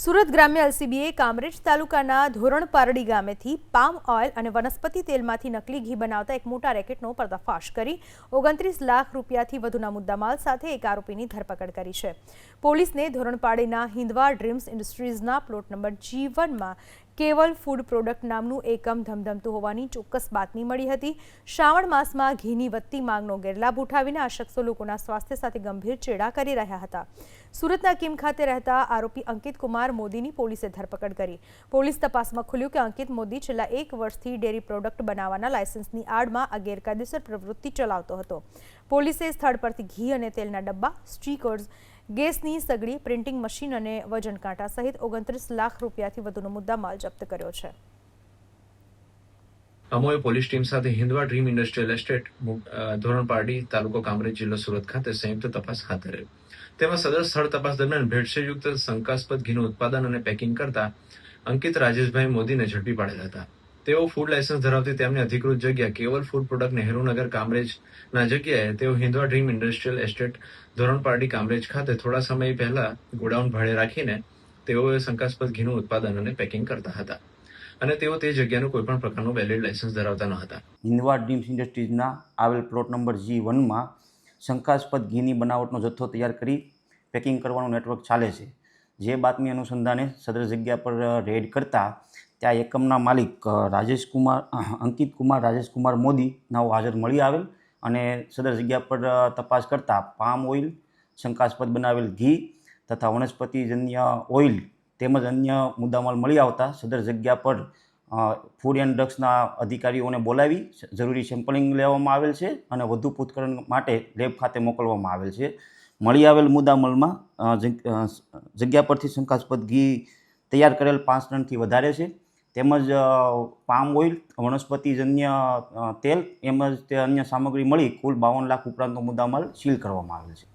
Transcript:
સુરત ગ્રામ્ય એલસીબીએ કામરેજ તાલુકાના ધોરણપારડી ગામેથી palm oil અને વનસ્પતિ તેલમાંથી નકલી ઘી બનાવતા એક મોટા રેકેટનો પર્દાફાશ કરી 29 લાખ રૂપિયાથી વધુના મુદ્દામાલ સાથે એક આરોપીની ધરપકડ કરી છે। પોલીસને ધોરણપારડીના હિન્દવા ડ્રીમ્સ ઇન્ડસ્ટ્રીઝના પ્લોટ નંબર G1માં કેવલ ફૂડ પ્રોડક્ટ નામનું એકમ ધમધમતું હોવાની ચોક્કસ બાતમી મળી હતી। શ્રાવણ માસમાં ઘીની વધતી માંગનો ગેરલાભ ઉઠાવીને આ શખ્સો લોકોના સ્વાસ્થ્ય સાથે ગંભીર ચેડા કરી રહ્યા હતા। સુરતના કિમ ખાતે રહેતા આરોપી અંકિત કુમાર મોદીની પોલીસે ધરપકડ કરી। પોલીસ તપાસમાં ખુલ્યું કે અંકિત મોદી છેલ્લા 1 વર્ષથી ડેરી પ્રોડક્ટ બનાવવાના લાયસન્સની આડમાં આ ગેરકાયદેસર પ્રવૃત્તિ ચલાવતો હતો। પોલીસે સ્થળ પરથી ઘી અને તેલના ડબ્બા, સ્ટીકર્સ, ગેસની સગડી, પ્રિન્ટિંગ મશીન અને વજન કાંટા સહિત 29 લાખ રૂપિયાથી વધુનો મુદ્દામાલ જપ્ત કર્યો છે। અમોએ પોલીસ ટીમ સાથે હિન્દવા ડ્રીમ ઇન્ડસ્ટ્રીયલ એસ્ટેટ ધોરણપારડી તાલુકો કામરેજ જિલ્લો સુરત ખાતે સંયુક્ત તપાસ હાથ ધરેલ। તેમાં સદર સ્થળ તપાસ દરમિયાન ભેળસેળયુક્ત શંકાસ્પદ ઘીનું ઉત્પાદન અને પેકિંગ કરતા અંકિત રાજેશભાઈ મોદીને ઝડપી પાડેલ હતા। તેઓ ફૂડ લાયસન્સ ધરાવતી તેમની અધિકૃત જગ્યા કેવલ ફૂડ પ્રોડક્ટ નહેરુનગર કામરેજના જગ્યાએ તેઓ Hindva dream industrial estate ધોરણપારડી Kamrej ખાતે થોડા સમય પહેલા ગોડાઉન ભાડે રાખીને તેઓએ શંકાસ્પદ ઘીનું ઉત્પાદન અને પેકિંગ કરતા હતા અને તેઓ તે જગ્યાનું કોઈપણ પ્રકારનું વેલિડ લાયસન્સ ધરાવતા ન હતા। હિન્દવા ડ્રીમ્સ ઇન્ડસ્ટ્રીઝના આવેલ પ્લોટ નંબર G1માં શંકાસ્પદ ઘીની બનાવટનો જથ્થો તૈયાર કરી પેકિંગ કરવાનું નેટવર્ક ચાલે છે। જે બાતમી અનુસંધાને સદર જગ્યા પર રેડ કરતા ત્યાં એકમના માલિક અંકિત કુમાર રાજેશકુમાર મોદી નાઓ હાજર મળી આવેલ અને સદર જગ્યા પર તપાસ કરતા પામ ઓઇલ, શંકાસ્પદ બનાવેલ ઘી તથા વનસ્પતિજન્ય ઓઇલ તેમજ અન્ય મુદ્દામાલ મળી આવતા સદર જગ્યા પર ફૂડ એન્ડ ડ્રગ્સના અધિકારીઓને બોલાવી જરૂરી સેમ્પલિંગ લેવામાં આવેલ છે અને વધુ પૂછપરછ માટે લેબ ખાતે મોકલવામાં આવેલ છે। મળી આવેલ મુદ્દામાલમાં જગ્યા પરથી શંકાસ્પદ ઘી તૈયાર કરેલ 5 ટનથી વધારે છે તેમજ પામ ઓઇલ, વનસ્પતિજન્ય તેલ તેમજ તે અન્ય સામગ્રી મળી કુલ 52 લાખ ઉપરાંતનો મુદ્દામાલ સીલ કરવામાં આવેલ છે।